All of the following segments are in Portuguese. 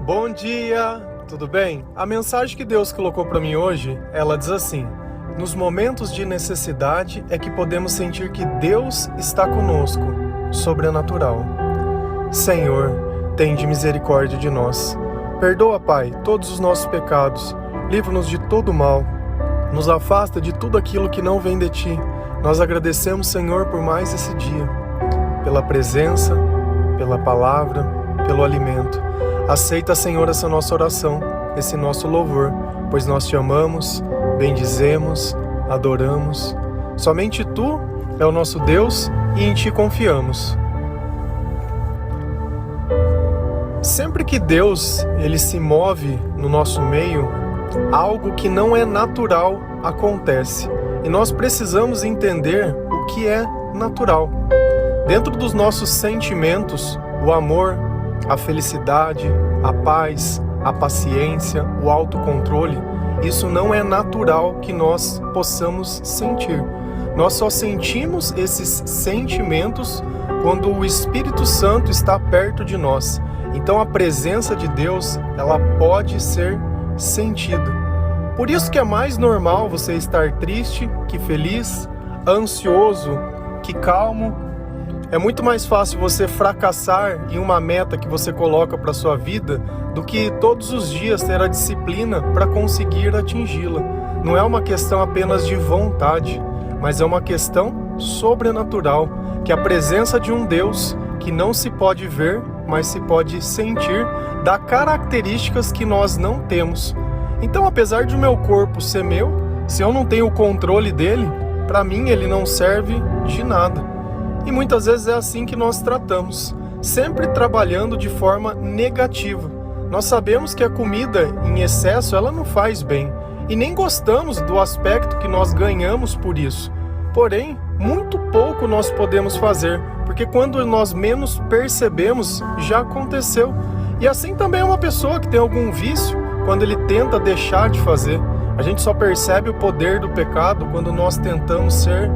Bom dia, tudo bem? A mensagem que Deus colocou para mim hoje, ela diz assim: nos momentos de necessidade é que podemos sentir que Deus está conosco, sobrenatural. Senhor, tende misericórdia de nós. Perdoa, Pai, todos os nossos pecados. Livra-nos de todo mal. Nos afasta de tudo aquilo que não vem de Ti. Nós agradecemos, Senhor, por mais esse dia, pela presença, pela palavra, pelo alimento. Aceita, Senhor, essa nossa oração, esse nosso louvor, pois nós Te amamos, bendizemos, adoramos. Somente Tu é o nosso Deus e em Ti confiamos. Sempre que Deus ele se move no nosso meio, algo que não é natural acontece. E nós precisamos entender o que é natural. Dentro dos nossos sentimentos, o amor, a felicidade, a paz, a paciência, o autocontrole, isso não é natural que nós possamos sentir. Nós só sentimos esses sentimentos quando o Espírito Santo está perto de nós. Então a presença de Deus, ela pode ser sentida. Por isso que é mais normal você estar triste que feliz, ansioso que calmo. É muito mais fácil você fracassar em uma meta que você coloca para sua vida do que todos os dias ter a disciplina para conseguir atingi-la. Não é uma questão apenas de vontade, mas é uma questão sobrenatural, que a presença de um Deus que não se pode ver, mas se pode sentir, dá características que nós não temos. Então, apesar de o meu corpo ser meu, se eu não tenho o controle dele, para mim ele não serve de nada. E muitas vezes é assim que nós tratamos, sempre trabalhando de forma negativa. Nós sabemos que a comida em excesso, ela não faz bem, e nem gostamos do aspecto que nós ganhamos por isso. Porém, muito pouco nós podemos fazer, porque quando nós menos percebemos, já aconteceu. E assim também é uma pessoa que tem algum vício, quando ele tenta deixar de fazer. A gente só percebe o poder do pecado quando nós tentamos ser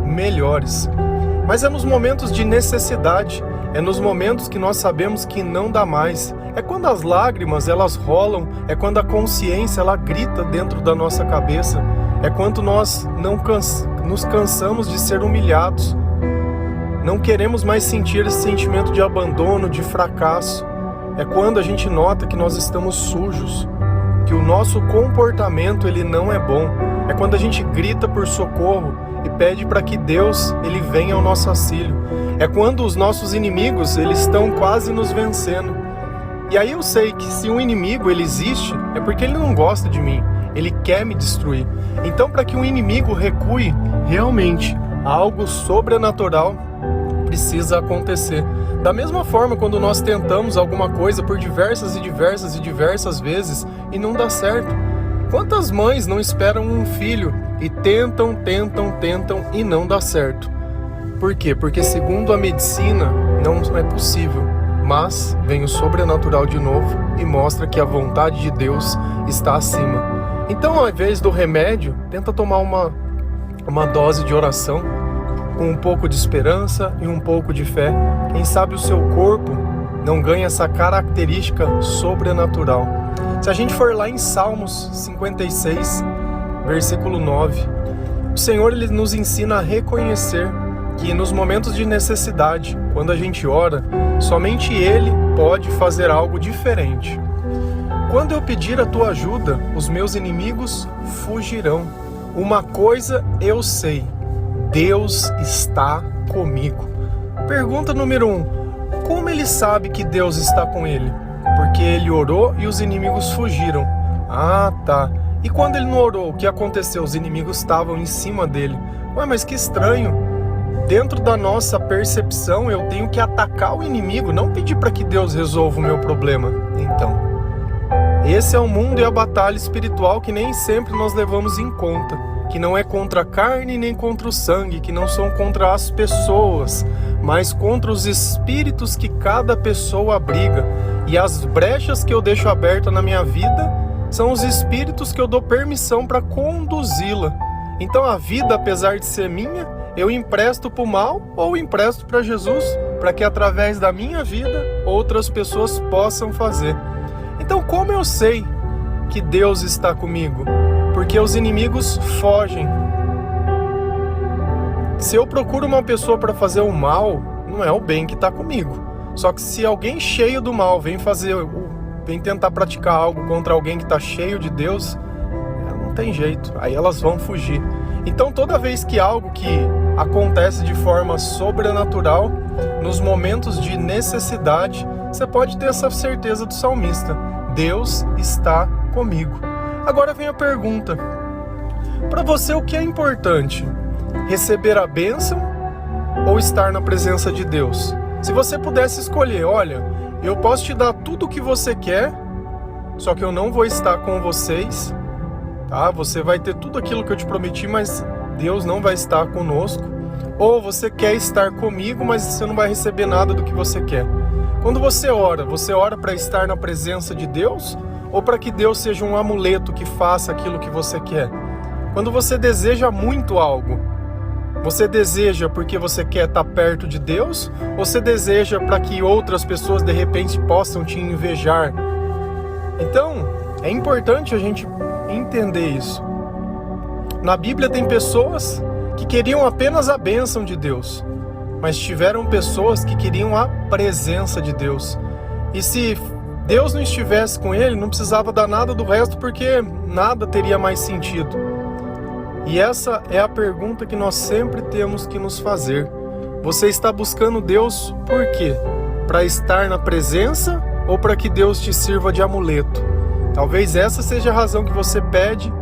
melhores. Mas é nos momentos de necessidade, é nos momentos que nós sabemos que não dá mais. É quando as lágrimas elas rolam, é quando a consciência ela grita dentro da nossa cabeça. É quando nós nos cansamos de ser humilhados. Não queremos mais sentir esse sentimento de abandono, de fracasso. É quando a gente nota que nós estamos sujos, que o nosso comportamento ele não é bom. É quando a gente grita por socorro e pede para que Deus ele venha ao nosso auxílio. É quando os nossos inimigos eles estão quase nos vencendo. E aí eu sei que se um inimigo ele existe, é porque ele não gosta de mim, ele quer me destruir. Então, para que um inimigo recue, realmente algo sobrenatural precisa acontecer. Da mesma forma, quando nós tentamos alguma coisa por diversas vezes e não dá certo. Quantas mães não esperam um filho e tentam e não dá certo? Por quê? Porque segundo a medicina não é possível, mas vem o sobrenatural de novo e mostra que a vontade de Deus está acima. Então, ao invés do remédio, tenta tomar uma dose de oração, com um pouco de esperança e um pouco de fé. Quem sabe o seu corpo não ganha essa característica sobrenatural. Se a gente for lá em Salmos 56, versículo 9, o Senhor ele nos ensina a reconhecer que nos momentos de necessidade, quando a gente ora, somente Ele pode fazer algo diferente. Quando eu pedir a tua ajuda, os meus inimigos fugirão. Uma coisa eu sei, Deus está comigo. Pergunta número 1. Como ele sabe que Deus está com ele? Porque ele orou e os inimigos fugiram. Ah, tá. E quando ele não orou, o que aconteceu? Os inimigos estavam em cima dele. Ué, mas que estranho. Dentro da nossa percepção, eu tenho que atacar o inimigo, não pedir para que Deus resolva o meu problema. Então, esse é o mundo e a batalha espiritual que nem sempre nós levamos em conta. Que não é contra a carne nem contra o sangue, que não são contra as pessoas, mas contra os espíritos que cada pessoa abriga. E as brechas que eu deixo abertas na minha vida são os espíritos que eu dou permissão para conduzi-la. Então a vida, apesar de ser minha, eu empresto para o mal ou empresto para Jesus, para que através da minha vida outras pessoas possam fazer. Então, como eu sei que Deus está comigo? Porque os inimigos fogem. Se eu procuro uma pessoa para fazer o mal, não é o bem que está comigo. Só que se alguém cheio do mal vem tentar praticar algo contra alguém que está cheio de Deus, não tem jeito, aí elas vão fugir. Então toda vez que algo que acontece de forma sobrenatural, nos momentos de necessidade, você pode ter essa certeza do salmista: Deus está comigo. Agora vem a pergunta: para você, o que é importante? Receber a bênção ou estar na presença de Deus? Se você pudesse escolher, olha, eu posso te dar tudo o que você quer, só que eu não vou estar com vocês, tá? Você vai ter tudo aquilo que eu te prometi, mas Deus não vai estar conosco. Ou você quer estar comigo, mas você não vai receber nada do que você quer. Quando você ora para estar na presença de Deus, ou para que Deus seja um amuleto que faça aquilo que você quer? Quando você deseja muito algo, você deseja porque você quer estar perto de Deus, ou você deseja para que outras pessoas de repente possam te invejar? Então, é importante a gente entender isso. Na Bíblia tem pessoas que queriam apenas a bênção de Deus, mas tiveram pessoas que queriam a presença de Deus. E se Deus não estivesse com ele, não precisava dar nada do resto, porque nada teria mais sentido. E essa é a pergunta que nós sempre temos que nos fazer. Você está buscando Deus por quê? Para estar na presença ou para que Deus te sirva de amuleto? Talvez essa seja a razão que você pede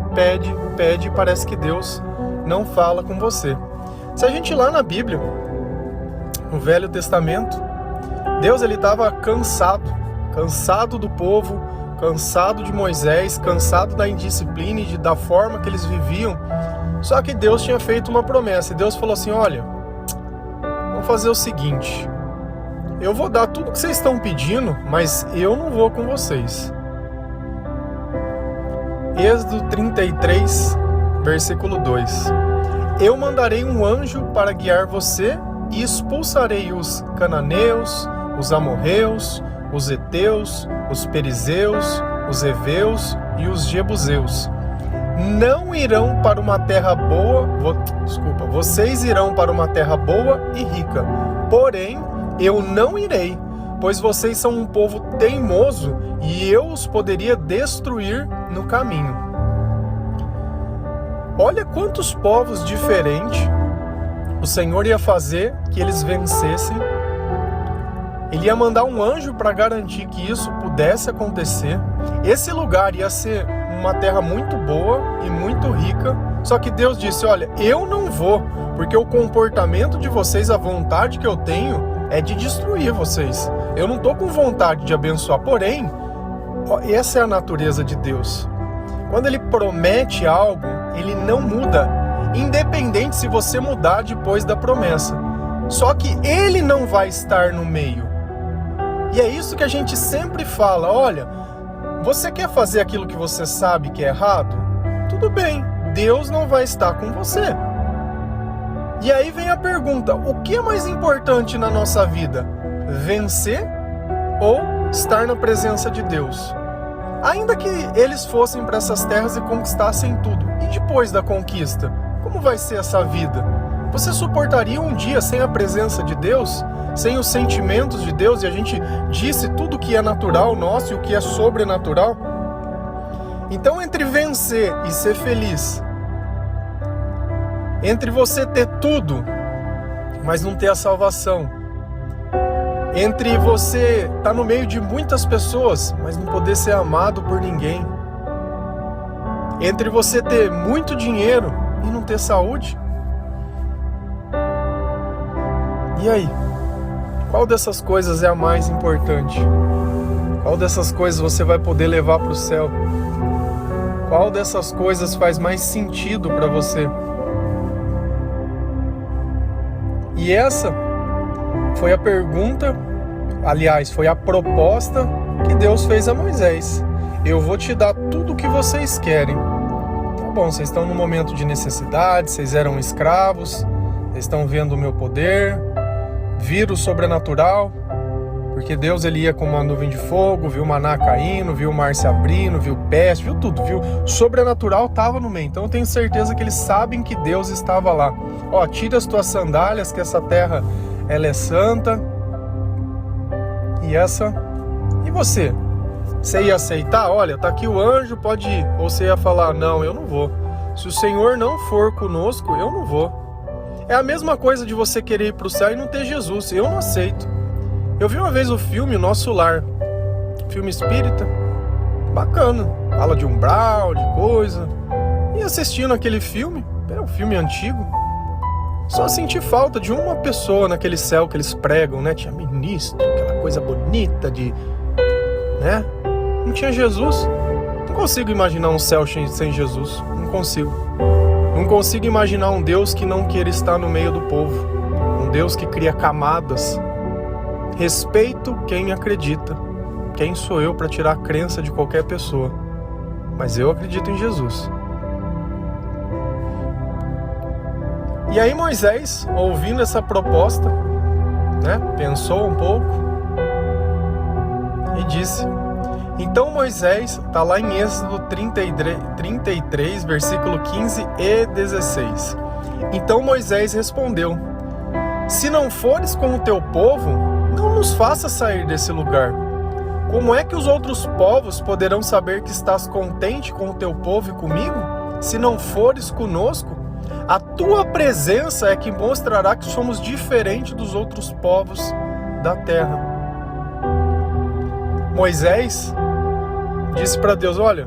e parece que Deus não fala com você. Se a gente ir lá na Bíblia, no Velho Testamento, Deus estava cansado do povo, cansado de Moisés, cansado da indisciplina e da forma que eles viviam. Só que Deus tinha feito uma promessa, e Deus falou assim: olha, vamos fazer o seguinte, eu vou dar tudo que vocês estão pedindo, mas eu não vou com vocês. Êxodo 33, versículo 2. Eu mandarei um anjo para guiar você e expulsarei os cananeus, os amorreus, os heteus, os perizeus, os heveus e os jebuseus. Não irão para uma terra boa, vocês irão para uma terra boa e rica, porém eu não irei, pois vocês são um povo teimoso e eu os poderia destruir no caminho. Olha quantos povos diferentes o Senhor ia fazer que eles vencessem. Ele ia mandar um anjo para garantir que isso pudesse acontecer. Esse lugar ia ser uma terra muito boa e muito rica, só que Deus disse: olha, eu não vou, porque o comportamento de vocês, a vontade que eu tenho é de destruir vocês. Eu não estou com vontade de abençoar. Porém, essa é a natureza de Deus. Quando Ele promete algo, Ele não muda, independente se você mudar depois da promessa. Só que Ele não vai estar no meio. E é isso que a gente sempre fala: olha, você quer fazer aquilo que você sabe que é errado? Tudo bem, Deus não vai estar com você. E aí vem a pergunta: o que é mais importante na nossa vida? Vencer ou estar na presença de Deus? Ainda que eles fossem para essas terras e conquistassem tudo, e depois da conquista, como vai ser essa vida? Você suportaria um dia sem a presença de Deus? Sem os sentimentos de Deus? E a gente disse tudo que é natural nosso e o que é sobrenatural. Então, entre vencer e ser feliz, entre você ter tudo, mas não ter a salvação, entre você estar no meio de muitas pessoas, mas não poder ser amado por ninguém, entre você ter muito dinheiro e não ter saúde, e aí? Qual dessas coisas é a mais importante? Qual dessas coisas você vai poder levar para o céu? Qual dessas coisas faz mais sentido para você? E essa foi a pergunta, aliás, foi a proposta que Deus fez a Moisés. Eu vou te dar tudo o que vocês querem. Tá bom, vocês estão num momento de necessidade, vocês eram escravos, vocês estão vendo o meu poder, viram o sobrenatural, Porque Deus ele ia com uma nuvem de fogo, viu o maná caindo, viu o mar se abrindo, viu peste, viu tudo, viu? O sobrenatural estava no meio. Então eu tenho certeza que eles sabem que Deus estava lá. Ó, tira as tuas sandálias, que essa terra ela é santa. E você? Você ia aceitar? Olha, tá aqui o anjo, pode ir. Ou você ia falar, não, eu não vou. Se o Senhor não for conosco, eu não vou. É a mesma coisa de você querer ir para o céu e não ter Jesus. Eu não aceito. Eu vi uma vez o filme O Nosso Lar. Filme espírita. Bacana. Fala de umbral, de coisa. E assistindo aquele filme, é um filme antigo, só senti falta de uma pessoa naquele céu que eles pregam, né? Tinha ministro, aquela coisa bonita de... né? Não tinha Jesus. Não consigo imaginar um céu sem Jesus. Não consigo. Não consigo imaginar um Deus que não queira estar no meio do povo. Um Deus que cria camadas. Respeito quem acredita. Quem sou eu para tirar a crença de qualquer pessoa? Mas eu acredito em Jesus. E aí Moisés, ouvindo essa proposta, né, pensou um pouco e disse... Então Moisés, está lá em Êxodo 33, versículo 15 e 16. Então Moisés respondeu: se não fores com o teu povo, não nos faça sair desse lugar. Como é que os outros povos poderão saber que estás contente com o teu povo e comigo? Se não fores conosco, a tua presença é que mostrará que somos diferentes dos outros povos da terra. Moisés disse para Deus: olha,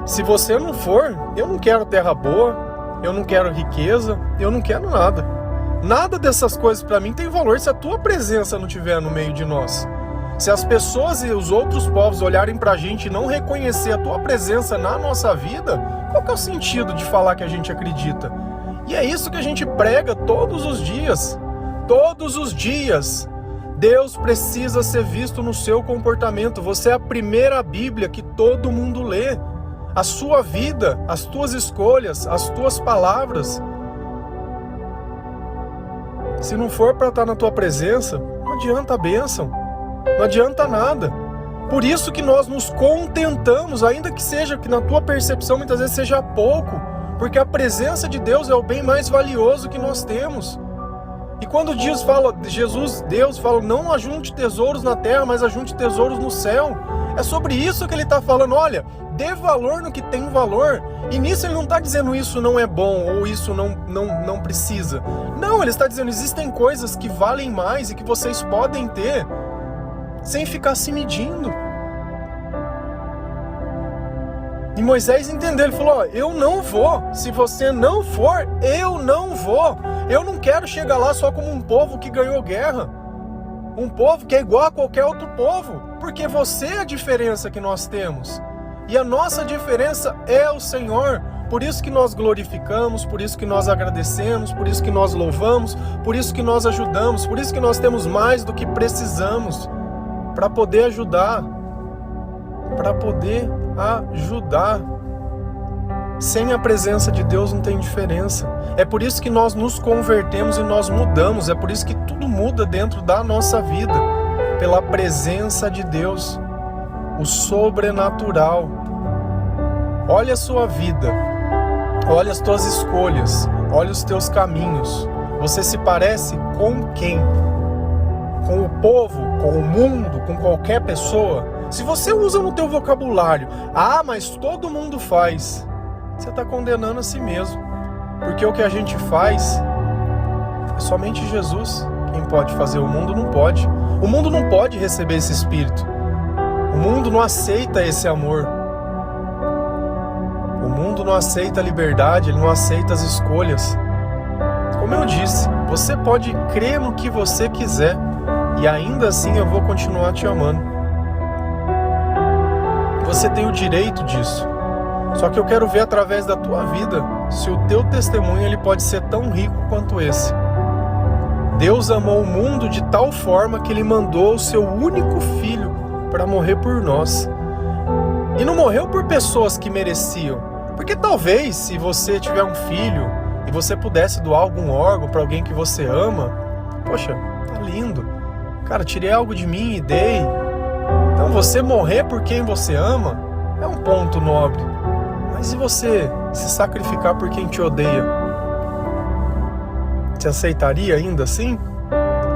se você não for, eu não quero terra boa, eu não quero riqueza, eu não quero nada. Nada dessas coisas para mim tem valor se a tua presença não estiver no meio de nós. Se as pessoas e os outros povos olharem para a gente e não reconhecer a tua presença na nossa vida, qual que é o sentido de falar que a gente acredita? E é isso que a gente prega todos os dias. Todos os dias. Deus precisa ser visto no seu comportamento. Você é a primeira Bíblia que todo mundo lê. A sua vida, as tuas escolhas, as tuas palavras. Se não for para estar na tua presença, não adianta a bênção. Não adianta nada. Por isso que nós nos contentamos, ainda que seja, que na tua percepção muitas vezes seja pouco. Porque a presença de Deus é o bem mais valioso que nós temos. E quando Deus fala, não ajunte tesouros na terra, mas ajunte tesouros no céu. É sobre isso que ele está falando. Olha, dê valor no que tem valor. E nisso ele não está dizendo isso não é bom ou isso não precisa. Não, ele está dizendo existem coisas que valem mais e que vocês podem ter sem ficar se medindo. E Moisés entendeu, ele falou, eu não vou, se você não for, eu não vou. Eu não quero chegar lá só como um povo que ganhou guerra, um povo que é igual a qualquer outro povo, porque você é a diferença que nós temos, e a nossa diferença é o Senhor. Por isso que nós glorificamos, por isso que nós agradecemos, por isso que nós louvamos, por isso que nós ajudamos, por isso que nós temos mais do que precisamos, para poder ajudar, Sem a presença de Deus não tem diferença. É por isso que nós nos convertemos e nós mudamos. É por isso que tudo muda dentro da nossa vida. Pela presença de Deus. O sobrenatural. Olha a sua vida. Olha as tuas escolhas. Olha os teus caminhos. Você se parece com quem? Com o povo? Com o mundo? Com qualquer pessoa? Se você usa no teu vocabulário, mas todo mundo faz, você está condenando a si mesmo. Porque o que a gente faz, é somente Jesus quem pode fazer, o mundo não pode. O mundo não pode receber esse espírito. O mundo não aceita esse amor. O mundo não aceita a liberdade, ele não aceita as escolhas. Como eu disse, você pode crer no que você quiser e ainda assim eu vou continuar te amando. Você tem o direito disso. Só que eu quero ver através da tua vida se o teu testemunho ele pode ser tão rico quanto esse. Deus amou o mundo de tal forma que ele mandou o seu único filho para morrer por nós. E não morreu por pessoas que mereciam. Porque talvez se você tiver um filho e você pudesse doar algum órgão para alguém que você ama, poxa, tá lindo. Cara, tirei algo de mim e dei. Então você morrer por quem você ama é um ponto nobre. Mas e você se sacrificar por quem te odeia? Você aceitaria ainda assim?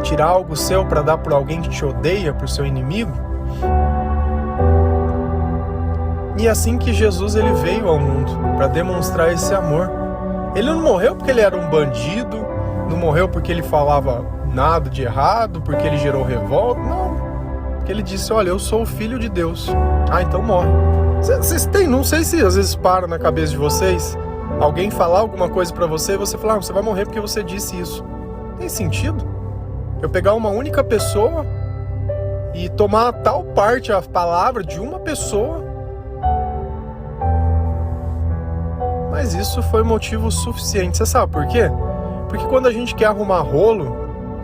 Tirar algo seu para dar por alguém que te odeia, por seu inimigo? E é assim que Jesus ele veio ao mundo, para demonstrar esse amor. Ele não morreu porque ele era um bandido, não morreu porque ele falava nada de errado, porque ele gerou revolta, não. Porque ele disse, olha, eu sou o Filho de Deus. Ah, então morre. Vocês têm, não sei se às vezes para na cabeça de vocês, alguém falar alguma coisa para você e você falar, você vai morrer porque você disse isso. Tem sentido? Eu pegar uma única pessoa e tomar tal parte, a palavra de uma pessoa. Mas isso foi motivo suficiente. Você sabe por quê? Porque quando a gente quer arrumar rolo,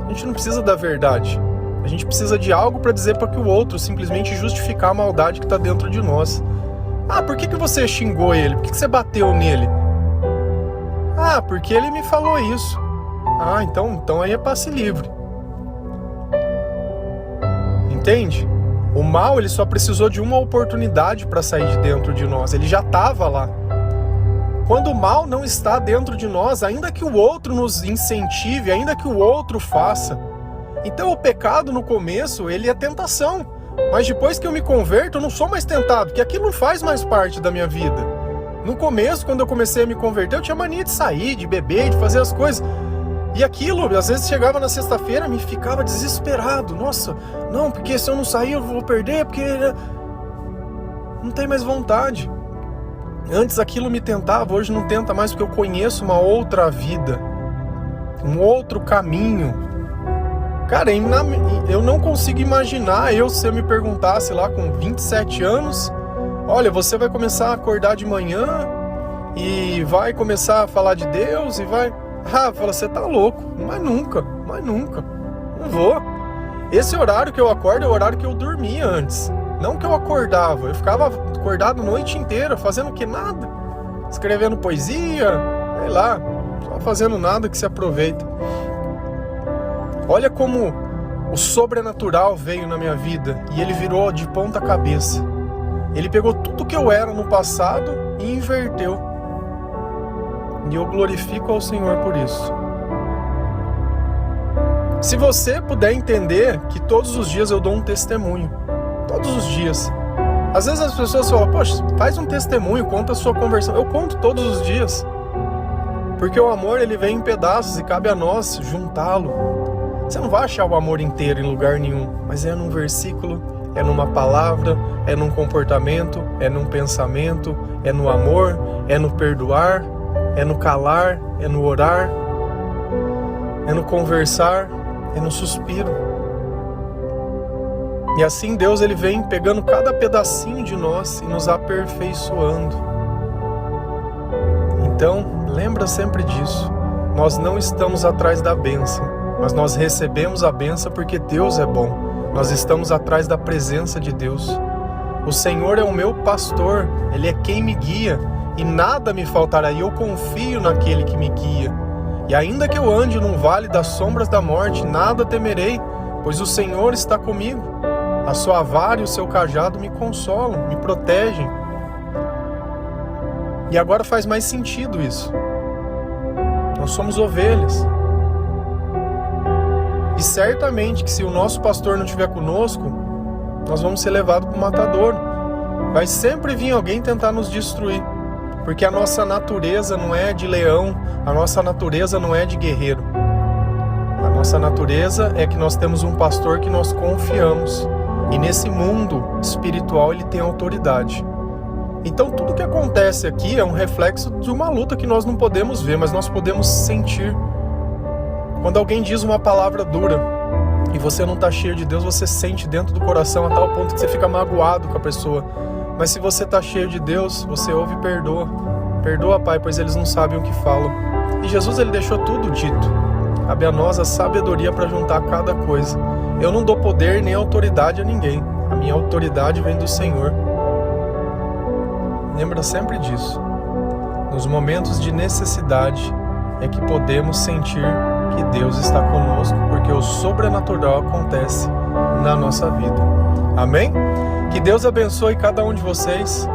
a gente não precisa da verdade. A gente precisa de algo para dizer para que o outro simplesmente justificar a maldade que está dentro de nós. Ah, por que você xingou ele? Por que você bateu nele? Ah, porque ele me falou isso. Ah, então aí é passe livre. Entende? O mal ele só precisou de uma oportunidade para sair de dentro de nós. Ele já estava lá. Quando o mal não está dentro de nós, ainda que o outro nos incentive, ainda que o outro faça. Então o pecado no começo, ele é tentação. Mas depois que eu me converto, eu não sou mais tentado, porque aquilo não faz mais parte da minha vida. No começo, quando eu comecei a me converter, eu tinha mania de sair, de beber, de fazer as coisas. E aquilo, às vezes chegava na sexta-feira, me ficava desesperado. Nossa, não, porque se eu não sair eu vou perder, porque não tem mais vontade. Antes aquilo me tentava, hoje não tenta mais porque eu conheço uma outra vida, um outro caminho. Cara, eu não consigo imaginar se eu me perguntasse lá com 27 anos, olha, você vai começar a acordar de manhã e vai começar a falar de Deus e vai... Ah, fala, você tá louco, mas nunca, não vou. Esse horário que eu acordo é o horário que eu dormia antes. Não que eu acordava, eu ficava acordado a noite inteira, fazendo que nada. Escrevendo poesia, sei lá, só fazendo nada que se aproveita. Olha como o sobrenatural veio na minha vida e ele virou de ponta cabeça. Ele pegou tudo que eu era no passado e inverteu. E eu glorifico ao Senhor por isso. Se você puder entender que todos os dias eu dou um testemunho, todos os dias. Às vezes as pessoas falam, poxa, faz um testemunho, conta a sua conversão. Eu conto todos os dias. Porque o amor ele vem em pedaços e cabe a nós juntá-lo. Você não vai achar o amor inteiro em lugar nenhum, mas é num versículo, é numa palavra, é num comportamento, é num pensamento, é no amor, é no perdoar, é no calar, é no orar, é no conversar, é no suspiro. E assim Deus ele vem pegando cada pedacinho de nós e nos aperfeiçoando. Então, lembra sempre disso. Nós não estamos atrás da bênção, mas nós recebemos a bênção porque Deus é bom. Nós estamos atrás da presença de Deus. O Senhor é o meu pastor, Ele é quem me guia e nada me faltará. E eu confio naquele que me guia. E ainda que eu ande num vale das sombras da morte, nada temerei, pois o Senhor está comigo. A sua vara e o seu cajado me consolam, me protegem. E agora faz mais sentido isso. Nós somos ovelhas. E certamente que se o nosso pastor não estiver conosco, nós vamos ser levados para o matadouro. Vai sempre vir alguém tentar nos destruir. Porque a nossa natureza não é de leão, a nossa natureza não é de guerreiro. A nossa natureza é que nós temos um pastor que nós confiamos. E nesse mundo espiritual ele tem autoridade. Então tudo que acontece aqui é um reflexo de uma luta que nós não podemos ver, mas nós podemos sentir. Quando alguém diz uma palavra dura e você não está cheio de Deus, você sente dentro do coração a tal ponto que você fica magoado com a pessoa. Mas se você está cheio de Deus, você ouve e perdoa. Perdoa, Pai, pois eles não sabem o que falam. E Jesus ele deixou tudo dito. Cabe a nós a sabedoria para juntar cada coisa. Eu não dou poder nem autoridade a ninguém. A minha autoridade vem do Senhor. Lembra sempre disso. Nos momentos de necessidade é que podemos sentir que Deus está conosco, porque o sobrenatural acontece na nossa vida. Amém? Que Deus abençoe cada um de vocês,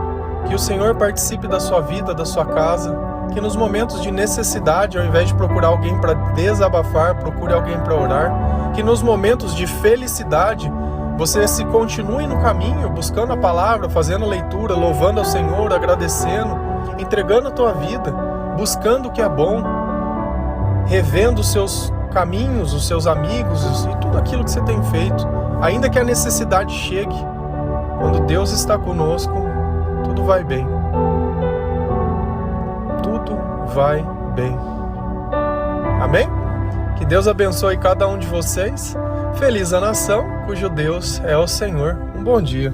que o Senhor participe da sua vida, da sua casa, que nos momentos de necessidade, ao invés de procurar alguém para desabafar, procure alguém para orar, que nos momentos de felicidade, você se continue no caminho, buscando a palavra, fazendo leitura, louvando ao Senhor, agradecendo, entregando a tua vida, buscando o que é bom, revendo os seus caminhos, os seus amigos e tudo aquilo que você tem feito. Ainda que a necessidade chegue, quando Deus está conosco, tudo vai bem. Tudo vai bem. Amém? Que Deus abençoe cada um de vocês. Feliz a nação, cujo Deus é o Senhor. Um bom dia.